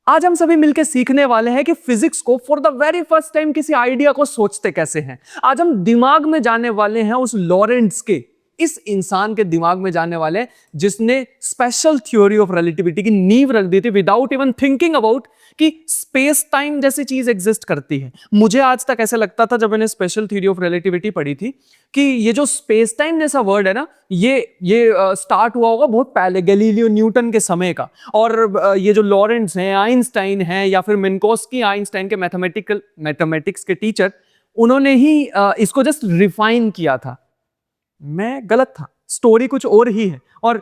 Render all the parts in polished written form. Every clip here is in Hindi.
आज हम सभी मिलकर सीखने वाले हैं कि फिजिक्स को for the very first time किसी आइडिया को सोचते कैसे हैं। आज हम दिमाग में जाने वाले हैं उस लॉरेंट्ज के, इस इंसान के दिमाग में जाने वाले हैं जिसने स्पेशल थ्योरी ऑफ रिलेटिविटी की नींव रख दी थी विदाउट इवन थिंकिंग अबाउट कि स्पेस टाइम जैसी चीज एग्जिस्ट करती है। मुझे आज तक ऐसा लगता था जब मैंने स्पेशल थ्योरी ऑफ रिलेटिविटी पढ़ी थी कि ये जो स्पेस टाइम जैसा वर्ड है ना, ये स्टार्ट हुआ होगा बहुत पहले गैलीलियो न्यूटन के समय का। और ये जो लॉरेंट्ज हैं, आइंस्टाइन हैं, या फिर मिन्कोस्की आइंस्टाइन के मैथमेटिक्स के टीचर, उन्होंने ही इसको जस्ट रिफाइन किया था। मैं गलत था, स्टोरी कुछ और ही है और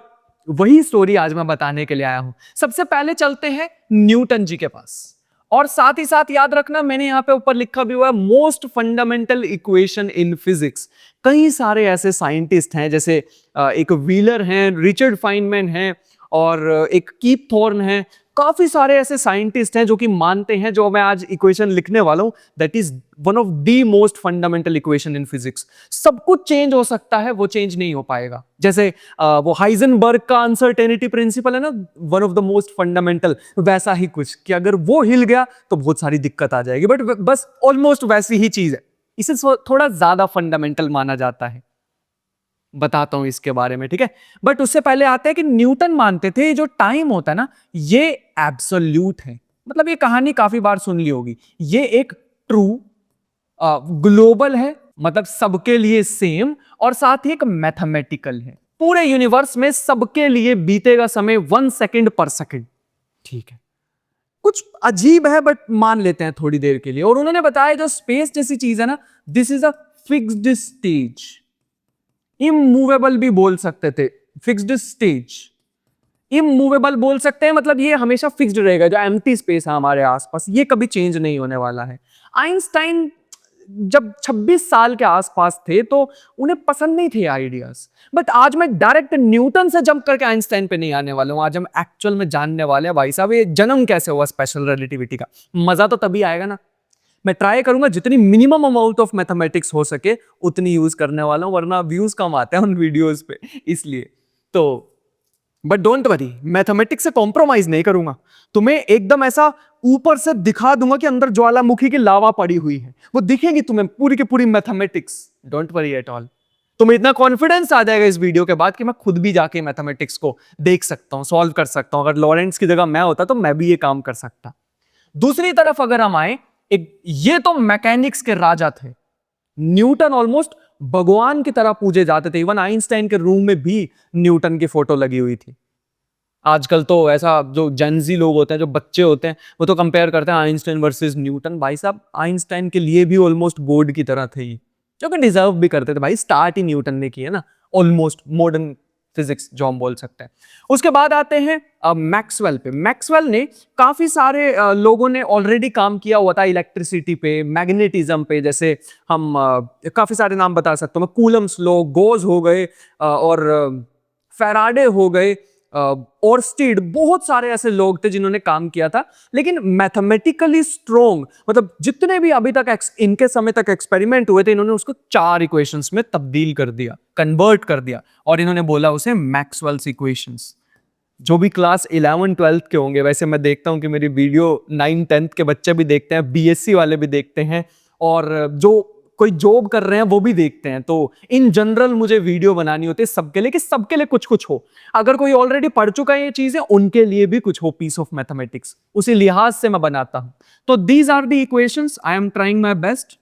वही स्टोरी आज मैं बताने के लिए आया हूं। सबसे पहले चलते हैं न्यूटन जी के पास, और साथ ही साथ याद रखना मैंने यहां पे ऊपर लिखा भी हुआ है most fundamental equation in physics. कई सारे ऐसे साइंटिस्ट हैं, जैसे एक व्हीलर हैं, रिचर्ड फाइनमैन हैं, और एक कीप थॉर्न है। काफी सारे ऐसे साइंटिस्ट हैं जो कि मानते हैं, जो मैं आज इक्वेशन लिखने वाला हूं, that is one of the most fundamental equation in physics. सब कुछ चेंज हो सकता है, वो चेंज नहीं हो पाएगा। जैसे वो हाइजेनबर्ग का अनसर्टेनिटी प्रिंसिपल है ना, one of the most fundamental, वैसा ही कुछ कि अगर वो हिल गया तो बहुत सारी दिक्कत आ जाएगी। बट बस ऑलमोस्ट वैसी ही चीज है, इसे थोड़ा ज्यादा फंडामेंटल माना जाता है। बताता हूं इसके बारे में, ठीक है। बट उससे पहले आते हैं कि न्यूटन मानते थे जो टाइम होता है ना, ये एब्सोल्यूट है। मतलब ये कहानी काफी बार सुन ली होगी। ये एक ट्रू ग्लोबल है, मतलब सबके लिए सेम, और साथ ही एक मैथमेटिकल है। पूरे यूनिवर्स में सबके लिए बीतेगा समय 1 सेकेंड पर सेकेंड, ठीक है। कुछ अजीब है बट मान लेते हैं थोड़ी देर के लिए। और उन्होंने बताया जो स्पेस जैसी चीज है ना, this is a fixed stage. Immovable भी बोल सकते थे, फिक्स्ड स्टेज। इमूवेबल बोल सकते हैं, मतलब ये हमेशा फिक्स्ड रहेगा। जो एम्प्टी स्पेस है हमारे आसपास, ये कभी चेंज नहीं होने वाला है। आइंस्टाइन जब 26 साल के आसपास थे तो उन्हें पसंद नहीं थे आइडियाज। बट आज मैं डायरेक्ट न्यूटन से जंप करके आइंस्टाइन पे नहीं आने वाला हूं। आज हम एक्चुअल में जानने वाले हैं भाई साहब ये जन्म कैसे हुआ स्पेशल रिलेटिविटी का। मजा तो तभी आएगा ना, मैं ट्राई करूंगा जितनी मिनिमम अमाउंट ऑफ मैथमेटिक्स हो सके उतनी यूज करने वाला हूं, वरना व्यूज कम आते हैं उन वीडियोस पे, इसलिए तो। बट डोंट वरी, मैथमेटिक्स से कॉम्प्रोमाइज नहीं करूंगा। तुम्हें एकदम ऐसा ऊपर से दिखा दूंगा कि अंदर ज्वालामुखी की लावा पड़ी हुई है, वो दिखेगी तुम्हें पूरी की पूरी mathematics. Don't worry at all. तुम्हें इतना कॉन्फिडेंस आ जाएगा इस वीडियो के बाद कि मैं खुद भी जाके मैथमेटिक्स को देख सकता हूं, सॉल्व कर सकता हूं। अगर लॉरेंट्स की जगह मैं होता तो मैं भी ये काम कर सकता। दूसरी तरफ अगर हम आए, ये तो मैकेनिक्स के राजा थे। न्यूटन ऑलमोस्ट भगवान की तरह पूजे जाते थे। इवन आइंस्टाइन के रूम में भी न्यूटन की फोटो लगी हुई थी। आजकल तो ऐसा जो जेनजी लोग होते हैं, जो बच्चे होते हैं, वो तो कंपेयर करते हैं आइंस्टाइन वर्सेस न्यूटन। भाई साहब आइंस्टाइन के लिए भी ऑलमोस्ट गॉड की तरह थे, जो कि डिजर्व भी करते थे। भाई स्टार्ट ही न्यूटन ने की है ना, ऑलमोस्ट मॉडर्न फिजिक्स जो हम बोल सकते हैं। उसके बाद आते हैं मैक्सवेल पे। मैक्सवेल ने काफी सारे लोगों ने ऑलरेडी काम किया हुआ था इलेक्ट्रिसिटी पे, मैग्नेटिज्म पे। जैसे हम काफी सारे नाम बता सकता हूँ मैं, कूलम्स लॉ, गोज हो गए, और फैराडे हो गए, और स्टीड। बहुत सारे ऐसे लोग थे जिन्होंने काम किया था। लेकिन मैथमेटिकली स्ट्रॉन्ग, मतलब जितने भी अभी तक इनके समय तक एक्सपेरिमेंट हुए थे, इन्होंने उसको 4 इक्वेशंस में तब्दील कर दिया, कन्वर्ट कर दिया, और इन्होंने बोला उसे मैक्सवेल्स इक्वेशंस। जो भी क्लास 11 12 के होंगे, वैसे मैं देखता हूं कि मेरी वीडियो 9 10 के बच्चे भी देखते हैं, बीएससी वाले भी देखते हैं, और जो कोई जॉब कर रहे हैं वो भी देखते हैं। तो इन जनरल मुझे वीडियो बनानी होती है सबके लिए, कि सबके लिए कुछ कुछ हो। अगर कोई ऑलरेडी पढ़ चुका है ये चीजें, उनके लिए भी कुछ हो पीस ऑफ मैथमेटिक्स, उसी लिहाज से मैं बनाता हूं। तो these are the equations, I am trying my best.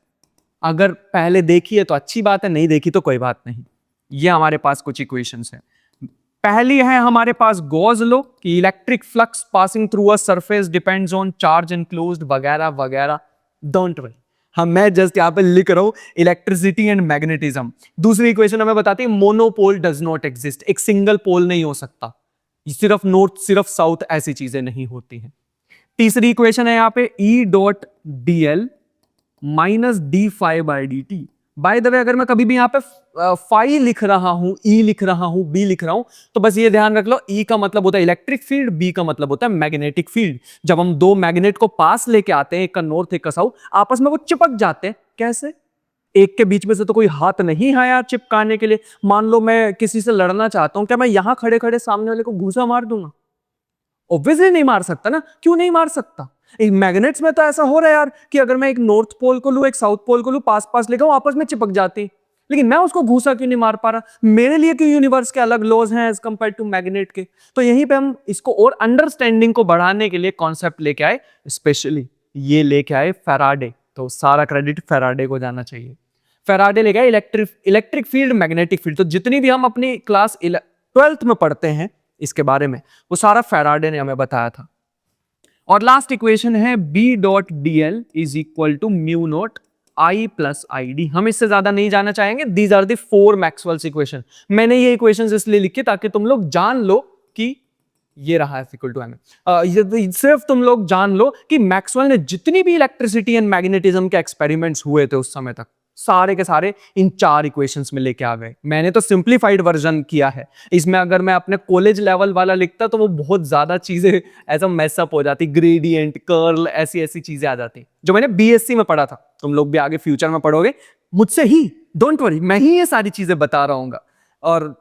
अगर पहले देखी है तो अच्छी बात है, नहीं देखी तो कोई बात नहीं। ये हमारे पास कुछ इक्वेशंस है। पहली है हमारे पास गॉस लॉ, कि electric flux passing through a surface depends on charge enclosed, वगैरह वगैरह। डोंट वरी, हम मैं जस्ट यहां पे लिख रहा हूं इलेक्ट्रिसिटी एंड मैग्नेटिज्म। दूसरी इक्वेशन हमें बताती है मोनोपोल डज नॉट एग्जिस्ट, एक सिंगल पोल नहीं हो सकता, सिर्फ नॉर्थ सिर्फ साउथ ऐसी चीजें नहीं होती हैं। तीसरी इक्वेशन है यहां पे E dot D L minus D phi by D T. By the way, अगर मैं कभी भी यहाँ पे फाई लिख रहा हूं, ई लिख रहा हूं, बी लिख रहा हूं, तो बस ये ध्यान रख लो, ई का मतलब होता है इलेक्ट्रिक फील्ड, बी का मतलब होता है मैग्नेटिक फील्ड। जब हम दो मैग्नेट को पास लेके आते हैं, एक का नॉर्थ एक का साउथ, आपस में वो चिपक जाते हैं। कैसे? एक के बीच में से तो कोई हाथ नहीं है यार चिपकाने के लिए। मान लो मैं किसी से लड़ना चाहता हूं, क्या मैं यहां खड़े खड़े सामने वाले को घूसा मार दूंगा? ऑब्वियसली नहीं मार सकता ना। क्यों नहीं मार सकता? मैग्नेट्स में तो ऐसा हो रहा है यार कि अगर मैं एक नॉर्थ पोल को लूं, एक साउथ पोल को लूं, पास पास लेकर आपस में चिपक जाती, लेकिन मैं उसको घूसा क्यों नहीं मार पा रहा? मेरे लिए क्यों यूनिवर्स के अलग लॉज हैं एज कंपेयर टू मैग्नेट के? तो यहीं पे हम इसको और अंडरस्टैंडिंग को बढ़ाने के लिए कॉन्सेप्ट लेके आए, स्पेशली ये लेके आए फैराडे। तो सारा क्रेडिट फैराडे को जाना चाहिए। फैराडे लेके आए इलेक्ट्रिक फील्ड, मैग्नेटिक फील्ड। तो जितनी भी हम अपनी क्लास 12th में पढ़ते हैं इसके बारे में, वो सारा फैराडे ने हमें बताया था। और लास्ट इक्वेशन है B.dl is equal to mu naught I plus ID। हम इससे ज्यादा नहीं जाना चाहेंगे। These are the 4 Maxwell's equation. मैंने ये इक्वेशंस इसलिए लिखी ताकि तुम लोग जान लो कि ये रहा F इक्वल टू M। सिर्फ तुम लोग जान लो कि मैक्सवेल ने जितनी भी इलेक्ट्रिसिटी एंड मैग्नेटिज्म के एक्सपेरिमेंट्स हुए थे उस समय तक, सारे के सारे इन 4 इक्वेशंस में लेके आ गए। मैंने तो सिंप्लीफाइड वर्जन किया है। इसमें अगर मैं अपने कॉलेज लेवल वाला लिखता तो वो बहुत ज्यादा चीजें ऐसा मैसअप हो जाती, ग्रेडियंट, कर्ल, ऐसी ऐसी चीजें आ जाती जो मैंने BSc में पढ़ा था। तुम लोग भी आगे फ्यूचर में पढ़ोगे मुझसे ही, डोंट वरी, मैं ही ये सारी चीजें बता रहा हूँ। और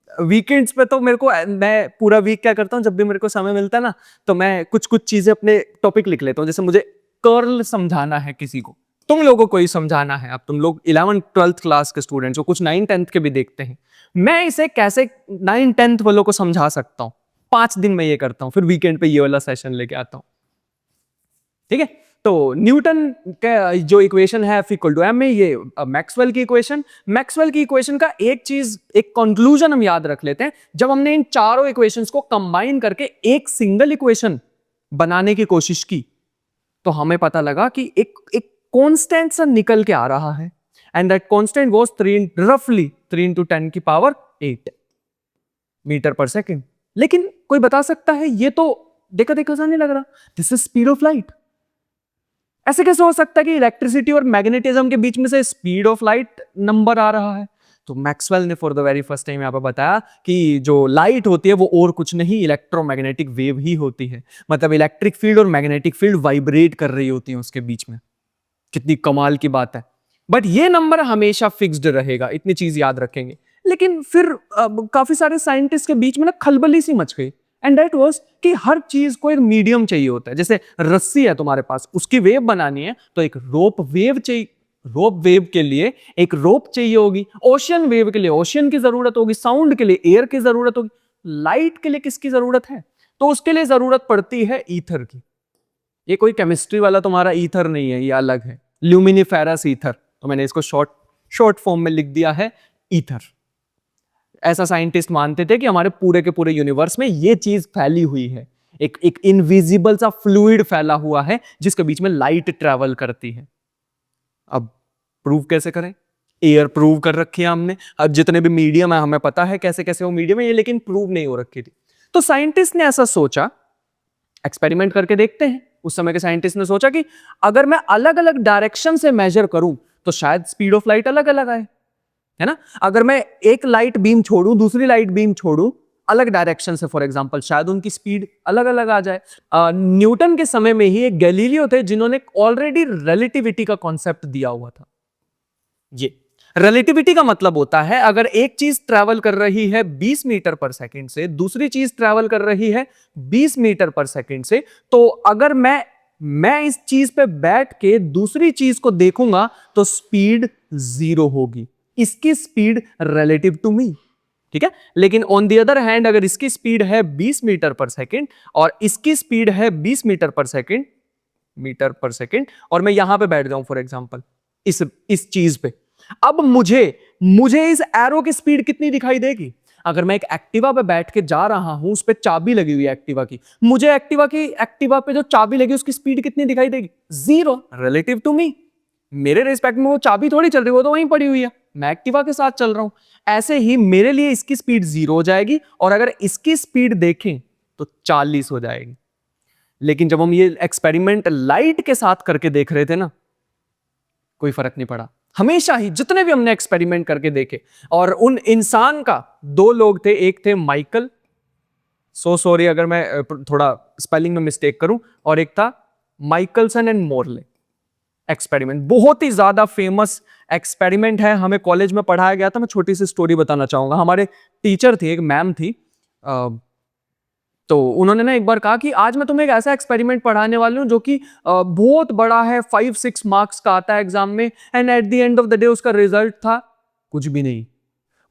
वीकेंड्स पे तो मैं पूरा वीक क्या करता हूँ, जब भी मेरे को समय मिलता है ना, तो मैं कुछ कुछ चीजें अपने टॉपिक लिख लेता हूँ। जैसे मुझे कर्ल समझाना है किसी को, तुम लोगों को ही समझाना है। अब तुम लोग 11th 12th क्लास के स्टूडेंट्स हो, कुछ 9th 10th के भी देखते हैं। मैं इसे कैसे 9th 10th वालों को समझा सकता हूँ? 5 दिन में ये करता हूँ, फिर वीकेंड पे ये वाला सेशन लेके आता हूँ। ठीक है? तो न्यूटन का जो इक्वेशन है F इक्वल टू M में, ये मैक्सवेल की इक्वेशन। मैक्सवेल की इक्वेशन का एक चीज, एक कंक्लूजन हम याद रख लेते हैं। जब हमने इन चारों इक्वेशंस को कंबाइन करके एक सिंगल इक्वेशन बनाने की कोशिश की, तो हमें पता लगा कि एक कांस्टेंट सा निकल के आ रहा है, एंड दैट कांस्टेंट वाज रफली 3 into 10 की पावर 8 मीटर पर सेकेंड। लेकिन कोई बता सकता है ये तो देखा देखा सा नहीं लग रहा, this is speed of light. ऐसे कैसे हो सकता है कि इलेक्ट्रिसिटी और मैग्नेटिज्म के बीच में से स्पीड ऑफ लाइट नंबर आ रहा है? तो मैक्सवेल ने for the very first time यहां पर बताया कि जो लाइट होती है वो और कुछ नहीं, इलेक्ट्रोमैग्नेटिक वेव ही होती है। मतलब इलेक्ट्रिक फील्ड और मैग्नेटिक फील्ड वाइब्रेट कर रही होती है उसके बीच में। कितनी कमाल की बात है। बट ये नंबर हमेशा फिक्स्ड रहेगा, इतनी चीज याद रखेंगे। लेकिन फिर काफी सारे साइंटिस्ट के बीच में ना खलबली सी मच गई, एंड दैट वाज कि हर चीज को एक मीडियम चाहिए होता है। जैसे रस्सी है तुम्हारे पास, उसकी वेव बनानी है तो एक रोप वेव चाहिए, रोप वेव के लिए एक रोप चाहिए होगी, ओशियन वेव के लिए ओशियन की जरूरत होगी, साउंड के लिए एयर की जरूरत होगी, लाइट के लिए किसकी जरूरत है? तो उसके लिए जरूरत पड़ती है ईथर की। ये कोई केमिस्ट्री वाला तुम्हारा ईथर नहीं है, ये अलग है, ल्यूमिनिफेरस ईथर। तो मैंने इसको शॉर्ट फॉर्म में लिख दिया है ईथर। ऐसा साइंटिस्ट मानते थे कि हमारे पूरे के पूरे यूनिवर्स में ये चीज फैली हुई है, एक इनविजिबल सा फ्लूइड फैला हुआ है जिसके बीच में लाइट ट्रैवल करती है। अब प्रूव कैसे करें? एयर प्रूव कर रखी है हमने। अब जितने भी मीडियम है हमें पता है कैसे कैसे वो मीडियम है ये, लेकिन प्रूव नहीं हो रखी थी। तो साइंटिस्ट ने ऐसा सोचा, एक्सपेरिमेंट करके देखते हैं। उस समय के साइंटिस्ट ने सोचा कि अगर मैं अलग अलग डायरेक्शन से मेजर करूं तो शायद स्पीड ऑफ लाइट अलग अलग आए, है ना? अगर मैं एक लाइट बीम छोड़ूं, दूसरी लाइट बीम छोड़ूं अलग डायरेक्शन से, फॉर एग्जांपल, शायद उनकी स्पीड अलग अलग आ जाए। न्यूटन के समय में ही एक गैलीलियो थे जिन्होंने ऑलरेडी रिलेटिविटी का कॉन्सेप्ट दिया हुआ था। ये रिलेटिविटी का मतलब होता है अगर एक चीज ट्रैवल कर रही है 20 मीटर पर सेकंड से, दूसरी चीज ट्रैवल कर रही है 20 मीटर पर सेकंड से, तो अगर मैं इस चीज पे बैठ के दूसरी चीज को देखूंगा तो स्पीड 0 होगी। इसकी स्पीड रिलेटिव टू मी, ठीक है? लेकिन ऑन द अदर हैंड अगर इसकी स्पीड है 20 मीटर पर सेकंड और इसकी स्पीड है 20 मीटर पर सेकंड और मैं यहां पे बैठ जाऊं फॉर एग्जांपल इस चीज पे, अब मुझे इस एरो की स्पीड कितनी दिखाई देगी? अगर मैं एक एक्टिवा पे बैठ के जा रहा हूं, उस पे चाबी लगी हुई है एक्टिवा की, मुझे एक्टिवा पे जो चाबी लगी उसकी स्पीड कितनी दिखाई देगी? 0, रिलेटिव टू मी। मेरे रिस्पेक्ट में वो चाबी थोड़ी चल रही, वो तो वहीं पड़ी हुई है, मैं एक्टिवा के साथ चल रहा हूं। ऐसे ही मेरे लिए इसकी स्पीड 0 हो जाएगी और अगर इसकी स्पीड देखें तो 40 हो जाएगी। लेकिन जब हम ये एक्सपेरिमेंट लाइट के साथ करके देख रहे थे ना, कोई फर्क नहीं पड़ा। हमेशा ही जितने भी हमने एक्सपेरिमेंट करके देखे, और उन इंसान का 2 लोग थे, एक थे माइकल, सॉरी अगर मैं थोड़ा स्पेलिंग में मिस्टेक करूं, और एक था माइकलसन एंड मोरले। एक्सपेरिमेंट बहुत ही ज्यादा फेमस एक्सपेरिमेंट है, हमें कॉलेज में पढ़ाया गया था। मैं छोटी सी स्टोरी बताना चाहूंगा। हमारे टीचर थी, एक मैम थी, तो उन्होंने ना एक बार कहा कि आज मैं तुम्हें एक ऐसा एक्सपेरिमेंट पढ़ाने वाला हूँ जो कि बहुत बड़ा है, 5-6 मार्क्स का आता है एग्जाम में, and at the end of the day उसका रिजल्ट था कुछ भी नहीं।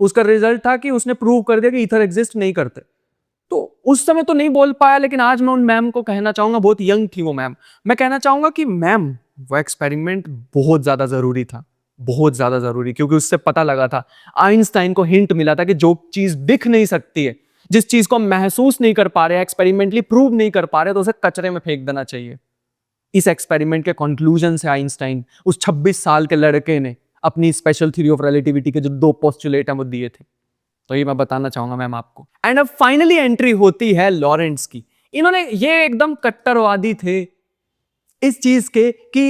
उसका रिजल्ट था कि उसने प्रूव कर दिया कि ईथर एग्जिस्ट नहीं करते। तो उस समय तो नहीं बोल पाया, लेकिन आज मैं उन मैम को कहना चाहूंगा, बहुत यंग थी वो मैम, मैं कहना चाहूंगा कि मैम वो एक्सपेरिमेंट बहुत ज्यादा जरूरी था, बहुत ज्यादा जरूरी, क्योंकि उससे पता लगा था, आइंस्टाइन को हिंट मिला था कि जो चीज दिख नहीं सकती है, जिस चीज को हम महसूस नहीं कर पा रहे, एक्सपेरिमेंटली प्रूव नहीं कर पा रहे, तो उसे कचरे में फेंक देना चाहिए। इस एक्सपेरिमेंट के कंक्लूजन से आइंस्टाइन, उस 26 साल के लड़के ने अपनी स्पेशल थ्योरी ऑफ रिलेटिविटी के जो 2 पोस्टुलेट हैं वो दिए थे। तो ये मैं बताना चाहूंगा मैम आपको। एंड अब फाइनली एंट्री होती है लॉरेंट्ज की। इन्होंने ये एकदम कट्टरवादी थे इस चीज के कि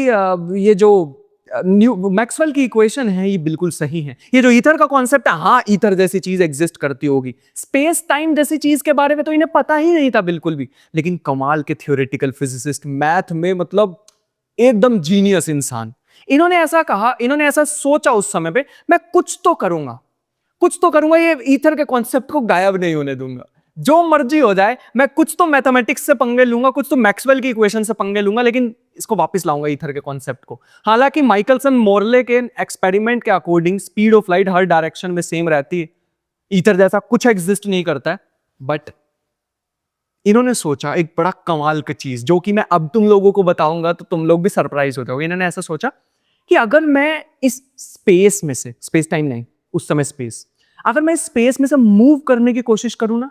ये जो न्यू मैक्सवेल की इक्वेशन है ये बिल्कुल सही है, ये जो ईथर का कॉन्सेप्ट है, हाँ ईथर जैसी चीज एग्जिस्ट करती होगी, स्पेस टाइम जैसी चीज के बारे में तो इन्हें पता ही नहीं था बिल्कुल भी। लेकिन कमाल के थ्योरेटिकल फिजिसिस्ट, मैथ में मतलब एकदम जीनियस इंसान, इन्होंने ऐसा कहा, इन्होंने ऐसा सोचा उस समय पे, मैं कुछ तो करूंगा, कुछ तो करूंगा, ये ईथर के कॉन्सेप्ट को गायब नहीं होने दूंगा, जो मर्जी हो जाए, मैं कुछ तो मैथमेटिक्स से पंगे लूंगा, कुछ तो मैक्सवेल की इक्वेशन से पंगे लूंगा, लेकिन इसको वापस लाऊंगा ईथर के कॉन्सेप्ट को। हालांकि माइकलसन मोरले के एक्सपेरिमेंट के according speed of light her direction में सेम रहती है, ईथर जैसा कुछ एग्जिस्ट नहीं करता है। बट इन्होंने सोचा एक बड़ा कमाल की चीज, जो कि मैं अब तुम लोगों को बताऊंगा तो तुम लोग भी सरप्राइज हो जाओगे। इन्होंने ऐसा सोचा कि अगर मैं इस स्पेस में से, स्पेस टाइम नहीं, उस समय स्पेस, अगर मैं स्पेस में से मूव करने की कोशिश करूं ना,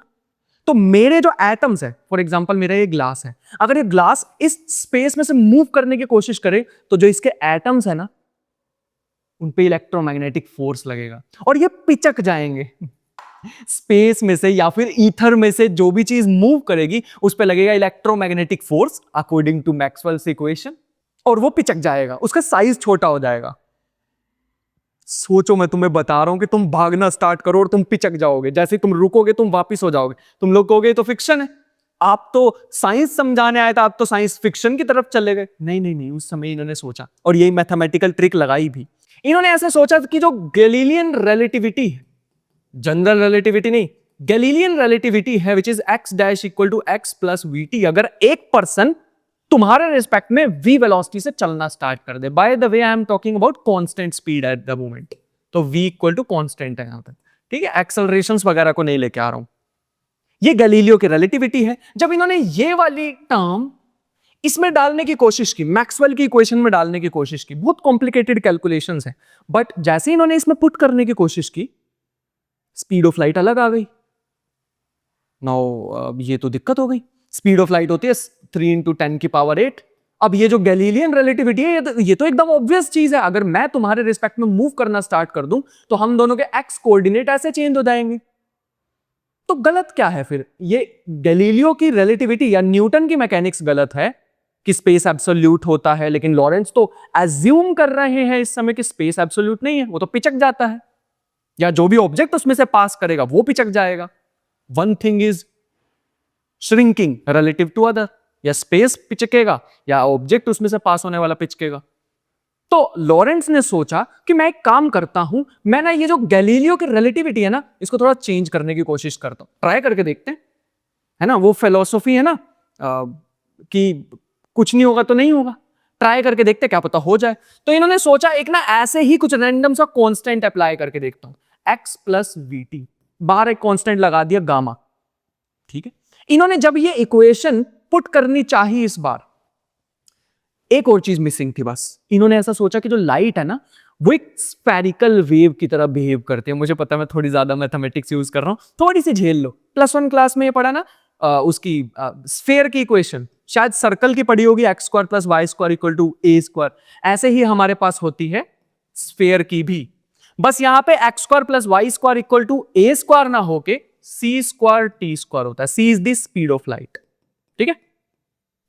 तो मेरे जो एटम्स है, फॉर एग्जांपल मेरा ये ग्लास है, अगर ये ग्लास इस स्पेस में से मूव करने की कोशिश करे, तो जो इसके एटम्स है ना, उन पे इलेक्ट्रोमैग्नेटिक फोर्स लगेगा और ये पिचक जाएंगे। स्पेस में से या फिर ईथर में से जो भी चीज मूव करेगी उस पे लगेगा electromagnetic force according to Maxwell's equation, और वो पिचक जाएगा, उसका साइज छोटा हो जाएगा। सोचो, मैं तुम्हें बता रहा हूं कि तुम भागना स्टार्ट करो और तुम पिचक जाओगे, जैसे ही तुम रुकोगे तुम वापस हो जाओगे। तुम लोग कहोगे तो फिक्शन है, आप तो साइंस समझाने आए थे, आप तो साइंस फिक्शन की तरफ चले गए। नहीं नहीं नहीं, उस समय इन्होंने सोचा, और यही मैथमेटिकल ट्रिक लगाई भी। इन्होंने ऐसे सोचा कि जो गैलीलियन रिलेटिविटी है, जनरल रिलेटिविटी नहीं, गैलीलियन रिलेटिविटी है, which is x dash equal to x plus vt, अगर एक पर्सन तुम्हारे रिस्पेक्ट में v वेलोसिटी से चलना स्टार्ट कर दे, by the way I am talking about constant speed at the moment, तो v इक्वल टू कांस्टेंट है यहां पर, ठीक है, एक्सेलरेशंस वगैरह को नहीं लेके आ रहा हूं। ये गैलीलियो की रिलेटिविटी है। जब इन्होंने ये वाली टर्म इसमें डालने की कोशिश की, मैक्सवेल की इक्वेशन में डालने की कोशिश की, बहुत कॉम्प्लिकेटेड कैलकुलेशंस है, बट जैसे इन्होंने इसमें पुट करने की कोशिश की, स्पीड ऑफ लाइट अलग आ गई। नाउ ये तो दिक्कत हो गई, स्पीड ऑफ लाइट होती है 3 इंटू 10 की पावर 8। अब ये जो गैलीलियन रिलेटिविटी है, ये तो एकदम ऑब्वियस चीज है, अगर मैं तुम्हारे रिस्पेक्ट में मूव करना स्टार्ट कर दूं तो हम दोनों के एक्स कोऑर्डिनेट ऐसे चेंज हो जाएंगे। तो गलत क्या है फिर? ये गैलीलियो की रिलेटिविटी या न्यूटन की मैकेनिक्स गलत है कि स्पेस एब्सोल्यूट होता है, लेकिन लॉरेंट्ज तो एज्यूम कर रहे हैं इस समय कि स्पेस एब्सोल्यूट नहीं है, वो तो पिचक जाता है, या जो भी ऑब्जेक्ट उसमें से पास करेगा वो पिचक जाएगा। One thing is shrinking relative to other, या स्पेस पिचकेगा या ऑब्जेक्ट उसमें से पास होने वाला पिचकेगा। तो लॉरेंट्ज ने सोचा कि मैं एक काम करता हूं, मैं ना ये जो गैलीलियो की रिलेटिविटी है ना, इसको थोड़ा चेंज करने की कोशिश करता हूं, ट्राई करके देखते हैं, है ना, वो फिलॉसफी है ना कि कुछ नहीं होगा तो नहीं होगा, ट्राई करके देखते क्या पता हो जाए। तो इन्होंने सोचा एक ना ऐसे ही कुछ रैंडम सा कांस्टेंट अप्लाई करके देखता हूं, x प्लस वीटी, बाहर एक कांस्टेंट लगा दिया गामा, ठीक है। इन्होंने जब ये इक्वेशन पुट करनी चाहिए, इस बार एक और चीज मिसिंग थी बस। इन्होंने ऐसा सोचा कि जो लाइट है ना, वो एक स्फेरिकल वेव की तरह बिहेव करती है। मुझे पता है मैं थोड़ी ज्यादा मैथमेटिक्स यूज कर रहा हूं, थोड़ी सी झेल लो। +1 क्लास में ये पढ़ा ना, उसकी स्फेयर की इक्वेशन, शायद सर्कल की पढ़ी होगी, x square plus Y square equal to A square. ऐसे ही हमारे पास होती है स्फेयर की भी, बस यहां पे x square plus Y square equal to A square ना होके c स्क्वायर टी स्क्वायर होता है। c is the speed of light, ठीक है,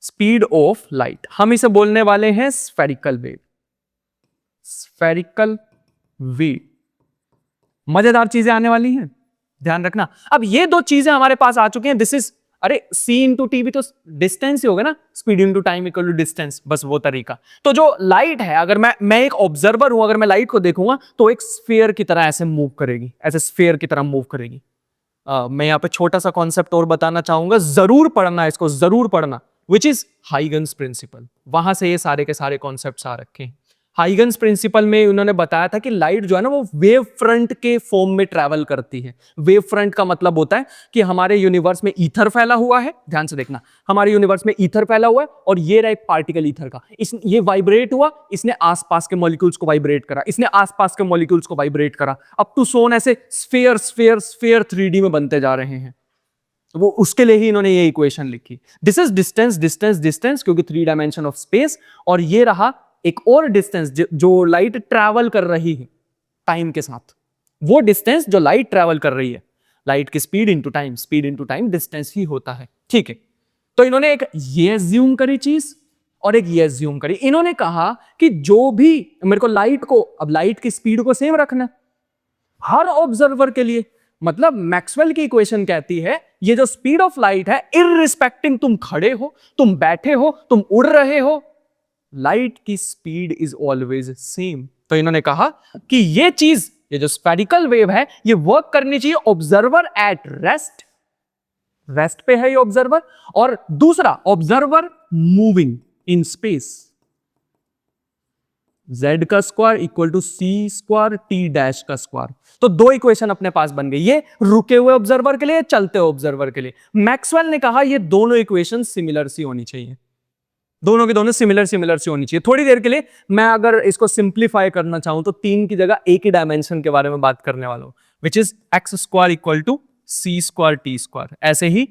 स्पीड ऑफ लाइट। हम इसे बोलने वाले हैं स्फेरिकल वेव, स्फेरिकल वेव। मजेदार चीजें आने वाली हैं, ध्यान रखना। अब ये दो चीजें हमारे पास आ चुकी हैं, दिस इज, अरे c इंटू टी भी तो डिस्टेंस ही होगा ना, speed into time equal to distance, बस वो तरीका। तो जो लाइट है, अगर मैं एक ऑब्जर्वर हूं, अगर मैं लाइट को देखूंगा तो एक स्फीयर की तरह ऐसे मूव करेगी, ऐसे स्फीयर की तरह मूव करेगी। मैं यहाँ पे छोटा सा कॉन्सेप्ट और बताना चाहूंगा, जरूर पढ़ना इसको, जरूर पढ़ना, विच इज हाइगन्स प्रिंसिपल। वहां से ये सारे के सारे कॉन्सेप्ट्स आ रखे हैं। हाइगन्स प्रिंसिपल में उन्होंने बताया था कि लाइट जो है ना वो वेव फ्रंट के फॉर्म में ट्रैवल करती है। वेव फ्रंट का मतलब होता है कि हमारे यूनिवर्स में ईथर फैला हुआ है, ध्यान से देखना, हमारे यूनिवर्स में ईथर फैला हुआ है और ये रहा एक पार्टिकल ईथर का, ये वाइब्रेट हुआ, इसने आसपास के मॉलिक्यूल्स को वाइब्रेट करा, इसने आसपास के मॉलिक्यूल्स को वाइब्रेट करा, अप टू सोन ऐसे स्फीयर स्फीयर स्फीयर 3D में बनते जा रहे हैं। वो उसके लिए ही इन्होंने ये इक्वेशन लिखी। This is distance distance distance, क्योंकि 3 डायमेंशन ऑफ स्पेस, और ये रहा एक और डिस्टेंस जो लाइट ट्रैवल कर रही है टाइम के साथ, वो डिस्टेंस जो लाइट ट्रैवल कर रही है, लाइट की speed into time, speed into time distance ही होता है। ठीक है, तो इन्होंने एक ये एज्यूम करी चीज और एक ये एज्यूम करी। इन्होंने कहा कि जो भी मेरे को लाइट को, अब लाइट की स्पीड को सेम रखना है हर ऑब्जर्वर के लिए, मतलब मैक्सवेल की इक्वेशन कहती है ये जो स्पीड ऑफ लाइट है, इररिस्पेक्टिव तुम खड़े हो, तुम बैठे हो, तुम उड़ रहे हो, लाइट की स्पीड इज ऑलवेज सेम। तो इन्होंने कहा कि ये चीज, ये जो स्फेरिकल वेव है, ये वर्क करनी चाहिए ऑब्जर्वर एट रेस्ट, रेस्ट पे है ये ऑब्जर्वर, और दूसरा observer moving in space, z का square equal to C square T dash का स्क्वायर। तो दो इक्वेशन अपने पास बन गई, ये रुके हुए ऑब्जर्वर के लिए, चलते हुए ऑब्जर्वर के लिए। मैक्सवेल ने कहा ये दोनों इक्वेशन सिमिलर सी होनी चाहिए, दोनों की दोनों सिमिलर सिमिलर सी होनी चाहिए। थोड़ी देर के लिए मैं अगर इसको सिंप्लीफाई करना चाहूं तो 3 की जगह एक ही डायमेंशन के बारे में बात करने वाला हूं, which is x square equal to C square T square. ऐसे ही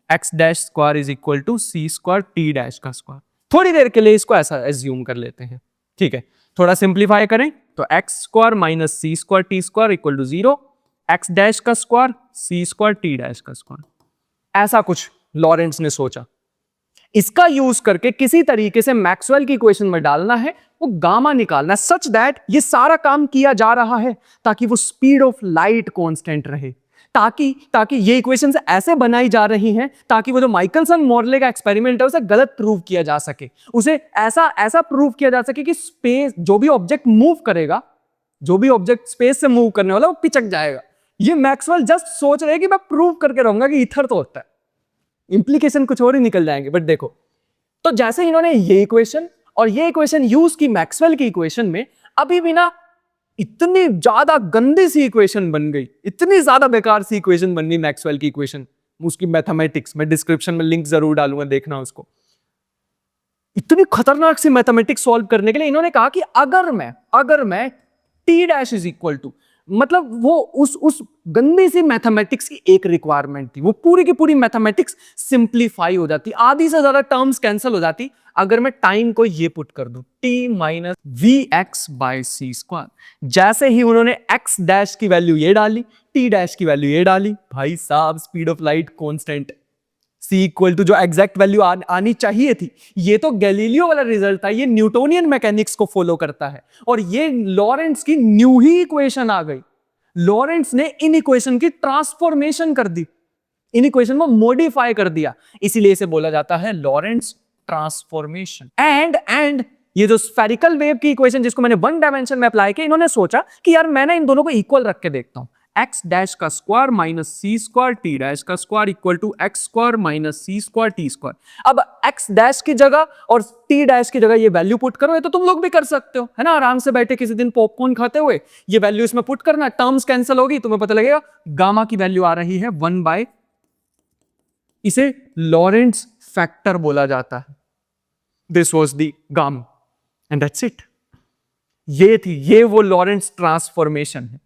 x dash square is equal to C square T dash का स्क्वायर। थोड़ी देर के लिए इसको ऐसा एज्यूम कर लेते हैं। ठीक है, थोड़ा सिंप्लीफाई करें तो X square minus C square T square equal to 0, X dash का square C square T dash का स्क्वायर। ऐसा कुछ लॉरेंट्ज ने सोचा। इसका यूज करके किसी तरीके से मैक्सवेल की इक्वेशन में डालना है, वो गामा निकालना है, सच दैट ये सारा काम किया जा रहा है ताकि वो स्पीड ऑफ लाइट कांस्टेंट रहे, ताकि ये इक्वेशंस ऐसे बनाई जा रही हैं ताकि वो जो माइकलसन मोर्ले का एक्सपेरिमेंट है उसे गलत प्रूव किया जा सके, उसे ऐसा प्रूव किया जा सके कि स्पेस, जो भी ऑब्जेक्ट मूव करेगा, जो भी ऑब्जेक्ट स्पेस से मूव करने वाला वो पिचक जाएगा। ये मैक्सवेल जस्ट सोच रहे हैं कि मैं प्रूव करके रहूंगा कि ईथर तो होता है, इंप्लीकेशन कुछ और ही निकल जाएंगे। बट देखो, तो जैसे इन्होंने ये इक्वेशन और ये इक्वेशन यूज की मैक्सवेल की इक्वेशन में, अभी भी ना इतनी ज्यादा गंदी सी इक्वेशन बन गई, इतनी ज्यादा बेकार सी इक्वेशन बन गई मैक्सवेल की इक्वेशन, उसकी मैथमेटिक्स, मैं डिस्क्रिप्शन में लिंक जरूर डालूंगा, देखना उसको। इतनी खतरनाक सी मैथमेटिक्स सॉल्व करने के लिए इन्होंने कहा कि अगर मैं T dash is equal to, मतलब वो उस गंदी सी मैथमेटिक्स की एक रिक्वायरमेंट थी, वो पूरी की पूरी मैथमेटिक्स सिंप्लीफाई हो जाती, आधी से ज्यादा टर्म्स कैंसिल हो जाती अगर मैं टाइम को ये पुट कर दूं, T minus V X by C square. जैसे ही उन्होंने एक्स डैश की वैल्यू ये डाली, टी डैश की वैल्यू ये डाली, भाई साहब speed of light constant, C equal to जो एग्जैक्ट वैल्यू आनी चाहिए थी। ये तो गैलीलियो वाला रिजल्ट था, ये न्यूटोनियन मैकेनिक्स को फॉलो करता है, और ये लॉरेंट्ज की न्यू ही इक्वेशन आ गई। लॉरेंट्ज ने इन इक्वेशन की ट्रांसफॉर्मेशन कर दी, इन इक्वेशन को मॉडिफाई कर दिया, इसीलिए इसे बोला जाता है लॉरेंट्ज ट्रांसफॉर्मेशन। एंड ये जो स्फेरिकल वेव की इक्वेशन जिसको मैंने 1 डायमेंशन में अप्लाई किया, इन्होंने सोचा कि यार मैंने इन दोनों को इक्वल रख के देखता हूं, एक्स डैश का square minus C square T dash का square equal to X square minus C square T square. अब एक्स डैश की जगह और टी डैश की जगह ये वैल्यू पुट करो, ये तो तुम लोग भी कर सकते हो, है ना, आराम से बैठे किसी दिन पॉपकॉर्न खाते हुए ये वैल्यू इसमें पुट करना, टर्म्स कैंसिल होगी, तुम्हें पता लगेगा गामा की वैल्यू आ रही है 1/, इसे लॉरेंट्ज फैक्टर बोला जाता है। This was the gamma and that's it. ये वो लॉरेंट्ज ट्रांसफॉर्मेशन है,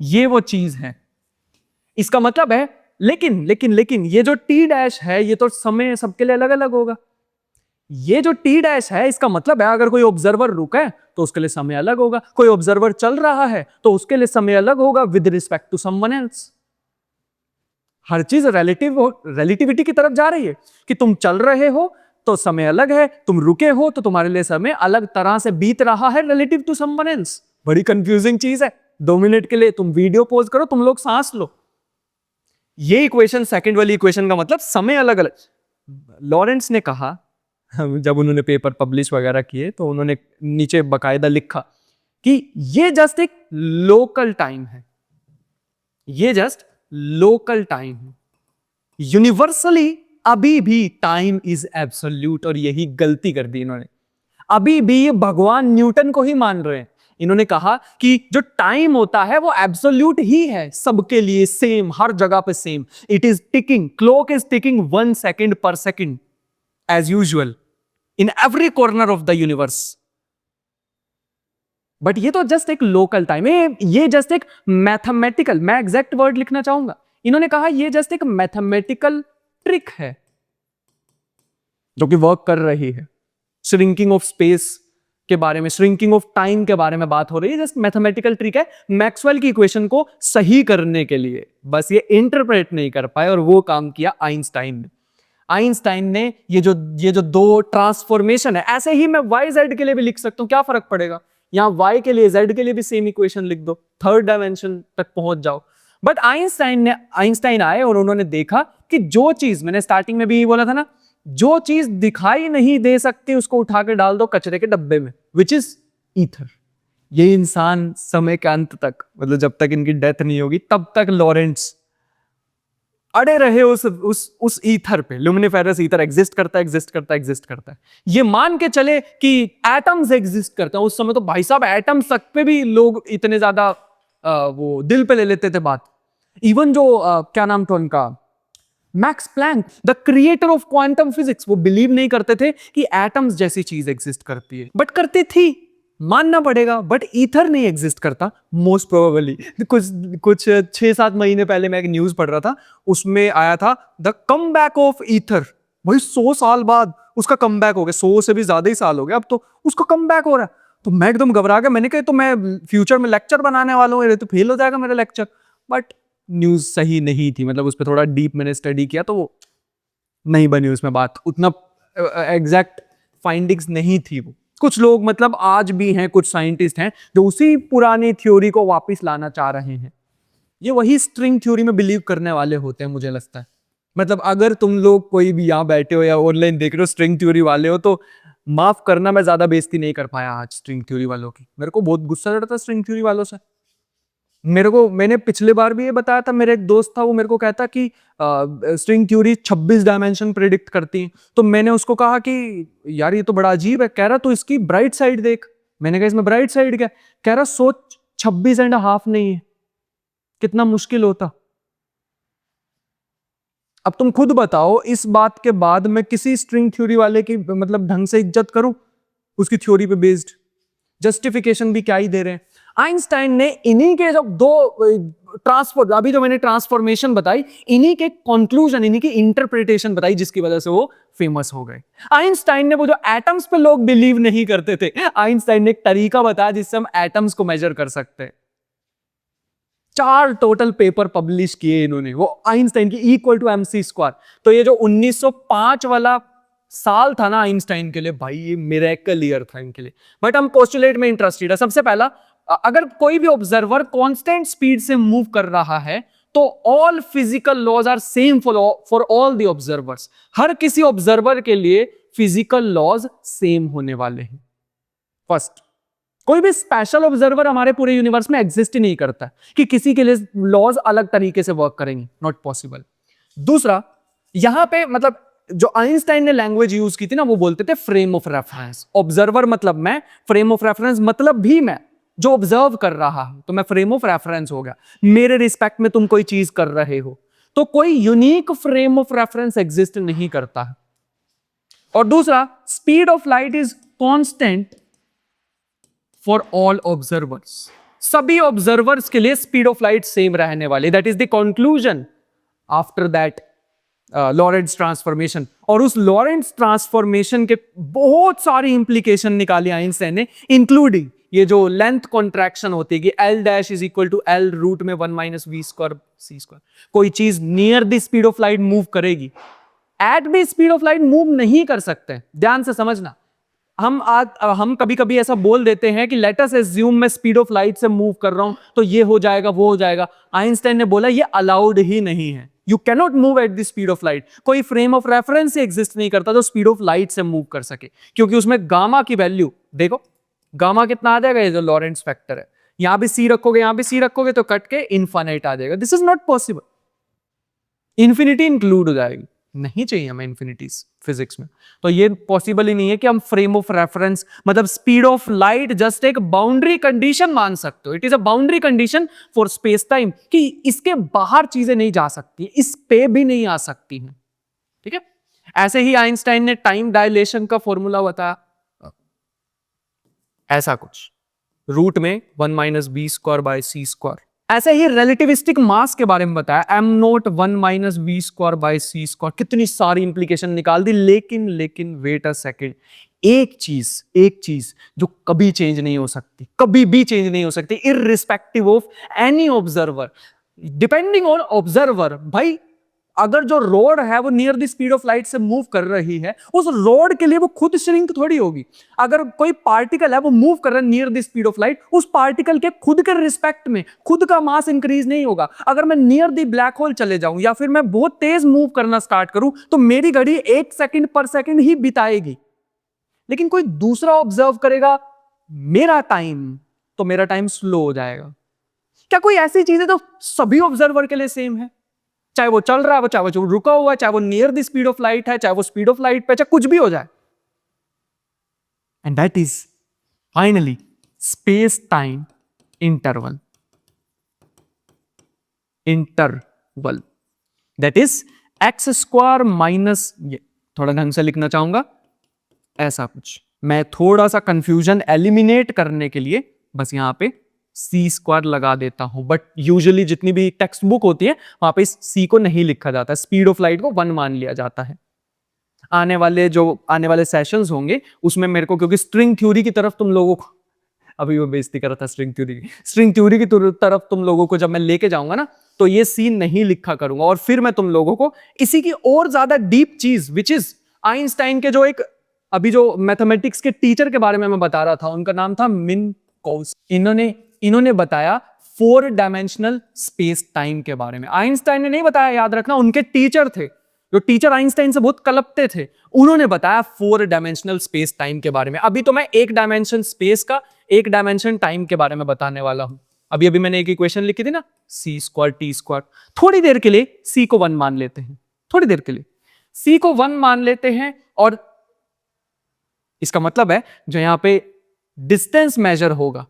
ये वो चीज है। इसका मतलब है, लेकिन ये जो टी डैश है ये तो समय सबके लिए अलग अलग होगा। ये जो टी डैश है इसका मतलब है अगर कोई ऑब्जर्वर रुका है तो उसके लिए समय अलग होगा, कोई ऑब्जर्वर चल रहा है तो उसके लिए समय अलग होगा with respect to someone else. हर चीज रिलेटिविटी की तरफ जा रही है कि तुम चल रहे हो तो समय अलग है, तुम रुके हो तो तुम्हारे लिए समय अलग तरह से बीत रहा है रिलेटिव टू समवन एल्स। बड़ी कंफ्यूजिंग चीज है। 2 मिनट के लिए तुम वीडियो पॉज करो, तुम लोग सांस लो। ये इक्वेशन, सेकंड वाली इक्वेशन का मतलब समय अलग अलग। लॉरेंट्ज ने कहा, जब उन्होंने पेपर पब्लिश वगैरह किए तो उन्होंने नीचे बकायदा लिखा कि ये जस्ट एक लोकल टाइम है, ये जस्ट लोकल टाइम है। यूनिवर्सली अभी भी टाइम इज एब्सोल्यूट, और यही गलती कर दी इन्होंने। अभी भी ये भगवान न्यूटन को ही मान रहे हैं। इन्होंने कहा कि जो टाइम होता है वो एब्सोल्यूट ही है, सबके लिए सेम, हर जगह पे same. It is ticking, clock is ticking 1 second पर second as usual in every corner of the universe. But ये तो जस्ट एक लोकल टाइम है, ये जस्ट एक मैथमेटिकल, मैं एग्जैक्ट वर्ड लिखना चाहूंगा, इन्होंने कहा ये जस्ट एक मैथमेटिकल ट्रिक है जो कि वर्क कर रही है। श्रिंकिंग ऑफ स्पेस के बारे में, श्रिंकिंग ऑफ टाइम के बारे में बात हो रही है, जस्ट मैथमेटिकल ट्रिक है मैक्सवेल की इक्वेशन को सही करने के लिए। बस ये इंटरप्रेट नहीं कर पाए, और वो काम किया आइंस्टाइन ने। आइंस्टाइन ने ये जो दो ट्रांसफॉर्मेशन है, ऐसे ही मैं वाई जेड के लिए भी लिख सकता हूं, क्या फर्क पड़ेगा, यहां वाई के लिए जेड के लिए भी सेम इक्वेशन लिख दो, थर्ड डायमेंशन तक पहुंच जाओ। बट आइंस्टाइन आए और उन्होंने देखा कि जो चीज मैंने स्टार्टिंग में भी बोला था ना, जो चीज दिखाई नहीं दे सकती उसको उठा के डाल दो कचरे के डब्बे में, विच इज ईथर। ये इंसान समय के अंत तक, मतलब जब तक इनकी डेथ नहीं होगी तब तक लॉरेंट्स अड़े रहे उस ईथर पे। लुमिनिफेरस ईथर एग्जिस्ट करता है। ये मान के चले कि एटम्स एग्जिस्ट करते हैं। उस समय तो भाई साहब एटम्स तक पे भी लोग इतने ज्यादा वो दिल पे ले लेते थे बात। इवन जो क्या नाम था उनका, Max Planck, the creator of quantum physics, वो बिलीव नहीं करते थे कि एटम्स जैसी चीज एग्जिस्ट करती है, बट करती थी, मानना पड़ेगा। बट ईथर नहीं एग्जिस्ट करता मोस्ट प्रोबेबली। कुछ 6-7 महीने पहले मैं एक न्यूज पढ़ रहा था, उसमें आया था the come back of ether. भाई 100 साल बाद उसका कम बैक हो गया, 100 से भी ज्यादा ही साल हो गया अब तो उसका कम बैक हो रहा है। तो मैं एकदम घबरा गया, मैंने कहा तो मैं फ्यूचर में लेक्चर बनाने वाला हूँ, तो फेल हो जाएगा मेरा लेक्चर। बट न्यूज सही नहीं थी, मतलब उस पर थोड़ा डीप मैंने स्टडी किया तो वो नहीं बनी उसमें बात, उतना एग्जैक्ट फाइंडिंग्स नहीं थी वो। कुछ लोग मतलब आज भी हैं, कुछ साइंटिस्ट हैं जो उसी पुरानी थ्योरी को वापस लाना चाह रहे हैं। ये वही स्ट्रिंग थ्योरी में बिलीव करने वाले होते हैं मुझे लगता है। मतलब अगर तुम लोग कोई भी यहाँ बैठे हो या ऑनलाइन देख रहे हो स्ट्रिंग थ्योरी वाले हो, तो माफ करना मैं ज्यादा बेइज्जती नहीं कर पाया आज स्ट्रिंग थ्योरी वालों की। मेरे को बहुत गुस्सा चढ़ता स्ट्रिंग थ्योरी वालों से। मैंने पिछले बार भी ये बताया था, मेरा एक दोस्त था वो मेरे को कहता कि स्ट्रिंग थ्योरी 26 डायमेंशन प्रेडिक्ट करती है। तो मैंने उसको कहा कि यार ये तो बड़ा अजीब है। कह रहा तो इसकी ब्राइट साइड देख। मैंने कहा इसमें ब्राइट साइड क्या? कह रहा सोच 26.5 नहीं है, कितना मुश्किल होता। अब तुम खुद बताओ, इस बात के बाद मैं किसी स्ट्रिंग थ्योरी वाले की मतलब ढंग से इज्जत करूं? उसकी थ्योरी पे बेस्ड जस्टिफिकेशन भी क्या ही दे रहे हैं। आइंस्टाइन ने इन्हीं के जो दो अभी जो मैंने ट्रांसफॉर्मेशन बताई, इन्हीं के कंक्लूजन, इन्हीं की इंटरप्रिटेशन बताई, जिसकी वजह से वो फेमस हो गए। आइंस्टाइन ने वो जो एटम्स पे लोग बिलीव नहीं करते थे, आइंस्टाइन ने एक तरीका बताया जिससे हम एटम्स को मेजर कर सकते हैं। 4 टोटल पेपर पब्लिश किए इन्होंने, वो आइंस्टाइन की इक्वल टू mc²। तो ये जो 1905 वाला साल था ना आइंस्टाइन के लिए, भाई ये मिरेकल ईयर था इनके लिए। बट हम पोस्टुलेट में इंटरेस्टेड है। सबसे पहला, अगर कोई भी ऑब्जर्वर कांस्टेंट स्पीड से मूव कर रहा है तो all physical laws are same for all the observers. हर किसी ऑब्जर्वर के लिए फिजिकल लॉज सेम होने वाले हैं। फर्स्ट, कोई भी स्पेशल ऑब्जर्वर हमारे पूरे यूनिवर्स में एग्जिस्ट ही नहीं करता कि किसी के लिए लॉज अलग तरीके से वर्क करेंगे, नॉट पॉसिबल। दूसरा, यहां पे मतलब जो आइंस्टाइन ने लैंग्वेज यूज की थी ना, वो बोलते थे फ्रेम ऑफ रेफरेंस। ऑब्जर्वर मतलब मैं, फ्रेम ऑफ रेफरेंस मतलब भी मैं जो ऑब्जर्व कर रहा हूं, तो मैं फ्रेम ऑफ रेफरेंस हो गया। मेरे रिस्पेक्ट में तुम कोई चीज कर रहे हो तो कोई unique frame of reference exist नहीं करता है। और दूसरा, speed of light is constant for all observers. सभी ऑब्जर्वर्स के लिए स्पीड ऑफ लाइट सेम रहने वाली। That is the conclusion after that Lorentz transformation. और उस लॉरेंट्ज ट्रांसफॉर्मेशन के बहुत सारी इंप्लीकेशन निकाली आइंस्टाइन ने, इंक्लूडिंग ये जो लेंथ कॉन्ट्रैक्शन होती है कि L dash is equal to L root में 1 माइनस v² c²। कोई चीज near the speed of light move करेगी, at the speed of light move नहीं कर सकते। ध्यान से समझना, हम कभी कभी ऐसा बोल देते हैं कि लेट अस एज्यूम मैं स्पीड ऑफ लाइट से मूव कर रहा हूं तो ये हो जाएगा वो हो जाएगा। आइंस्टाइन ने बोला ये अलाउड ही नहीं है। You cannot move at the speed of light. कोई फ्रेम ऑफ रेफरेंस से एग्जिस्ट नहीं करता जो स्पीड ऑफ लाइट से मूव कर सके, क्योंकि उसमें गामा की वैल्यू देखो, गामा कितना आ जाएगा, ये जो लॉरेंट्ज फैक्टर है, यहां भी सी रखोगे, यहां भी सी रखोगे तो कट के इनफाइनाइट आ जाएगा। This is not possible. Infinity include हो जाएगी, नहीं चाहिए हमें इंफिनिटीज फिजिक्स में। तो ये पॉसिबल ही नहीं है कि हम फ्रेम ऑफ रेफरेंस मतलब स्पीड ऑफ लाइट जस्ट एक बाउंड्री कंडीशन मान सकते हो। It is a boundary condition for space time कि इसके बाहर चीजें नहीं जा सकती, इस पे भी नहीं आ सकती हैं, ठीक है। ऐसे ही आइंस्टाइन ने टाइम डायलेशन का फॉर्मूला बताया, ऐसा कुछ रूट में 1 minus B square by C square. ऐसे ही रिलेटिविस्टिक मास के बारे में बताया, M naught 1 minus B square by C square. कितनी सारी इंप्लीकेशन निकाल दी, लेकिन वेट अ सेकेंड, एक चीज जो कभी चेंज नहीं हो सकती, कभी भी चेंज नहीं हो सकती, irrespective of any observer, depending on observer. भाई अगर जो रोड है वो near the speed of light से मूव कर रही है, उस रोड के लिए वो खुद श्रिंक थोड़ी होगी। अगर कोई पार्टिकल है वो मूव कर रहा है near the speed of light, उस पार्टिकल के खुद के रिस्पेक्ट में खुद का मास इंक्रीज नहीं होगा। अगर मैं नियर द ब्लैक होल चले जाऊं या फिर मैं बहुत तेज मूव करना स्टार्ट करूं तो मेरी घड़ी 1 सेकंड पर सेकंड ही बिताएगी। लेकिन कोई दूसरा ऑब्जर्व करेगा मेरा टाइम, तो मेरा टाइम स्लो हो जाएगा। क्या कोई ऐसी चीज है तो सभी ऑब्जर्वर के लिए सेम है? चाहे वो चल रहा है, चाहे वो रुका हुआ है, चाहे वो near the speed of light है, चाहे वो स्पीड ऑफ लाइट पे, चाहे कुछ भी हो जाए। And that is finally space time interval. That is x square minus, ये थोड़ा ढंग से लिखना चाहूंगा, ऐसा कुछ। मैं थोड़ा सा कंफ्यूजन एलिमिनेट करने के लिए बस यहां पे सी स्क्वायर लगा देता हूं, बट यूजुअली जितनी भी टेक्स्ट बुक होती है वहां पे इस सी को नहीं लिखा जाता, स्पीड ऑफ लाइट को 1 मान लिया जाता है। आने वाले सेशंस होंगे उसमें मेरे को, क्योंकि स्ट्रिंग थ्योरी की तरफ तुम लोगों को, अभी वो बेइज्जती कर रहा था स्ट्रिंग थ्योरी की तरफ तुम लोगों को जब मैं लेके जाऊंगा ना, तो ये सी नहीं लिखा करूंगा, और फिर मैं तुम लोगों को इसी की और ज्यादा डीप चीज, विच इज आइंस्टाइन के जो एक अभी जो मैथमेटिक्स के टीचर के बारे में मैं बता रहा था, उनका नाम था मिन्कोव्स्की। इन्होंने बताया 4 डायमेंशनल स्पेस टाइम के बारे में। आइंस्टाइन ने नहीं बताया, याद रखना, उनके टीचर थे, जो टीचर आइंस्टाइन से बहुत कलपते थे, उन्होंने बताया 4 डायमेंशनल स्पेस टाइम के बारे में। अभी तो मैं 1 डायमेंशन स्पेस का 1 डायमेंशन टाइम के बारे में बताने वाला हूं। अभी मैंने एक इक्वेशन लिखी थी ना, सी स्क्वायर टी स्क्वायर। थोड़ी देर के लिए सी को 1 मान लेते हैं, थोड़ी देर के लिए सी को 1 मान लेते हैं, और इसका मतलब है जो यहां पे डिस्टेंस मेजर होगा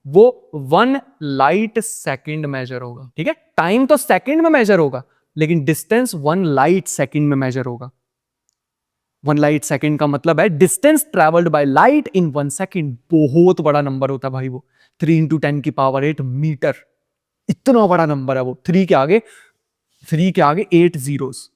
वो 1 लाइट सेकंड मेजर होगा, ठीक है। टाइम तो सेकंड में मेजर होगा, लेकिन डिस्टेंस 1 लाइट सेकंड में मेजर होगा। 1 लाइट सेकंड का मतलब है distance travelled by light in 1 second. बहुत बड़ा नंबर होता है भाई वो, 3 × 10⁸ मीटर। इतना बड़ा नंबर है वो। 3 के आगे 8 जीरोस,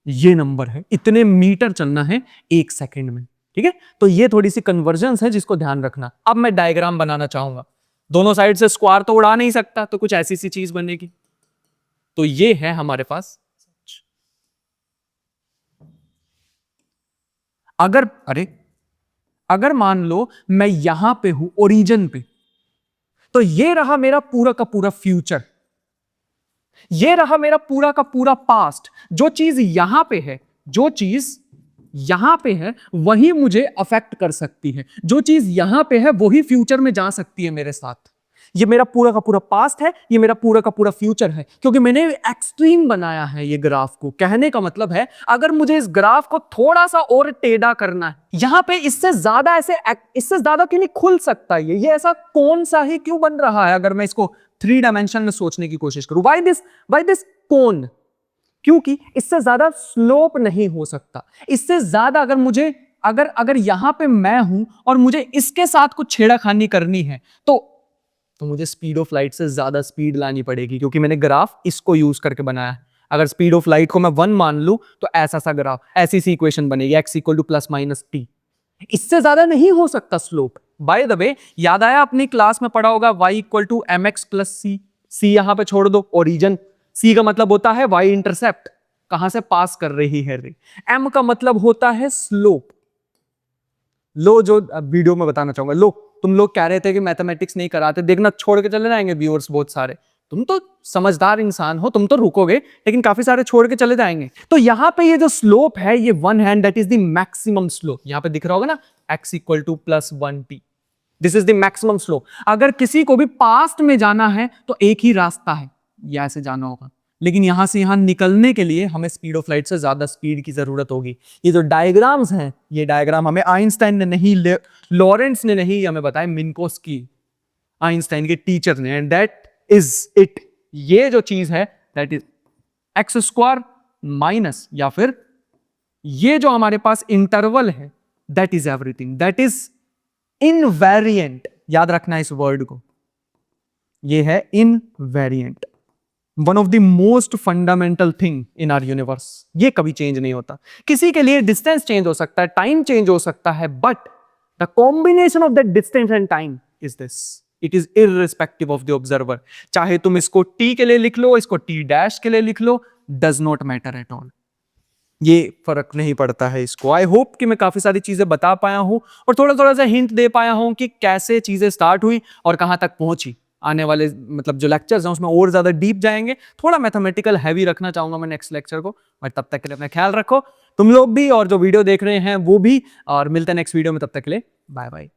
ये नंबर है। इतने मीटर चलना है 1 सेकंड में, ठीक है। तो ये थोड़ी सी कन्वर्जन्स है जिसको ध्यान रखना। अब मैं डायग्राम बनाना चाहूंगा, दोनों साइड से स्क्वायर तो उड़ा नहीं सकता, तो कुछ ऐसी सी चीज बनेगी। तो ये है हमारे पास, अगर मान लो मैं यहां पे हूं ओरिजिन पे, तो ये रहा मेरा पूरा का पूरा फ्यूचर, ये रहा मेरा पूरा का पूरा पास्ट। जो चीज यहां पे है वही मुझे अफेक्ट कर सकती है, जो चीज यहां पे है वही फ्यूचर में जा सकती है मेरे साथ। ये मेरा पूरा का पूरा पास्ट है, ये मेरा पूरा का पूरा फ्यूचर है, क्योंकि मैंने एक्सट्रीम बनाया है ये ग्राफ को। कहने का मतलब है अगर मुझे इस ग्राफ को थोड़ा सा और टेढ़ा करना है, यहां पे इससे ज्यादा क्यों नहीं खुल सकता? ये ऐसा कौन सा ही क्यों बन रहा है? अगर मैं इसको 3 डायमेंशन में सोचने की कोशिश करूं, व्हाई दिस कोन? क्योंकि इससे ज्यादा स्लोप नहीं हो सकता। इससे ज्यादा अगर यहां पे मैं हूं और मुझे इसके साथ कुछ छेड़खानी करनी है, तो मुझे स्पीड ऑफ लाइट से ज्यादा स्पीड लानी पड़ेगी, क्योंकि मैंने ग्राफ इसको यूज करके बनाया है। अगर स्पीड ऑफ लाइट को मैं 1 मान लूं तो ऐसा सा ग्राफ, ऐसी सी इक्वेशन बनेगी, x = +-t। इससे ज्यादा नहीं हो सकता स्लोप। बाय द वे, याद आया अपनी क्लास में पढ़ा होगा y = mx + c। c यहां पे छोड़ दो, ओरिजिन। c का मतलब होता है y इंटरसेप्ट, कहां से पास कर रही है रे। m का मतलब होता है स्लोप। लो, जो वीडियो में बताना चाहूंगा, लो तुम लोग कह रहे थे कि मैथमेटिक्स नहीं कराते, देखना छोड़ के चले जाएंगे व्यूअर्स बहुत सारे। तुम तो समझदार इंसान हो, तुम तो रुकोगे, लेकिन काफी सारे छोड़ के चले जाएंगे। तो यहां पे ये जो स्लोप है, ये 1 hand, that is the maximum slope. यहां पे दिख रहा होगा ना, x = +1t। This is the maximum slope. अगर किसी को भी पास्ट में जाना है तो एक ही रास्ता है, ये ऐसे जाना होगा। लेकिन यहां से यहां निकलने के लिए हमें स्पीड ऑफ लाइट से ज्यादा स्पीड की जरूरत होगी। ये जो डायग्राम्स हैं, ये डायग्राम हमें आइंस्टाइन ने नहीं, लॉरेंट्ज ने नहीं हमें बताया, मिन्कोस्की आइंस्टाइन के टीचर ने। एंड दैट इज इट, ये जो चीज है that is x square minus, या फिर ये जो हमारे पास इंटरवल है, that is everything, that is invariant. याद रखना इस वर्ड को, ये है invariant, one of the most fundamental thing in our universe. ये कभी चेंज नहीं होता। किसी के लिए डिस्टेंस चेंज हो सकता है, टाइम चेंज हो सकता है, but the combination of that distance and time is this, it is irrespective of the observer. चाहे तुम इसको टी के लिए लिख लो, इसको टी डैश के लिए लिख लो, does not matter at all, ये फर्क नहीं पड़ता है इसको। आई होप कि मैं काफी सारी चीजें बता पाया हूं और थोड़ा थोड़ा सा हिंट दे पाया हूं कि कैसे चीजें स्टार्ट हुई और कहां तक पहुंची। आने वाले मतलब जो लेक्चर्स हैं उसमें और ज्यादा डीप जाएंगे, थोड़ा मैथमेटिकल हैवी रखना चाहूंगा मैं नेक्स्ट लेक्चर को। बट तब तक के लिए अपना ख्याल रखो तुम लोग भी, और जो वीडियो देख रहे हैं वो भी, और मिलते हैं नेक्स्ट वीडियो में। तब तक के लिए बाय बाय।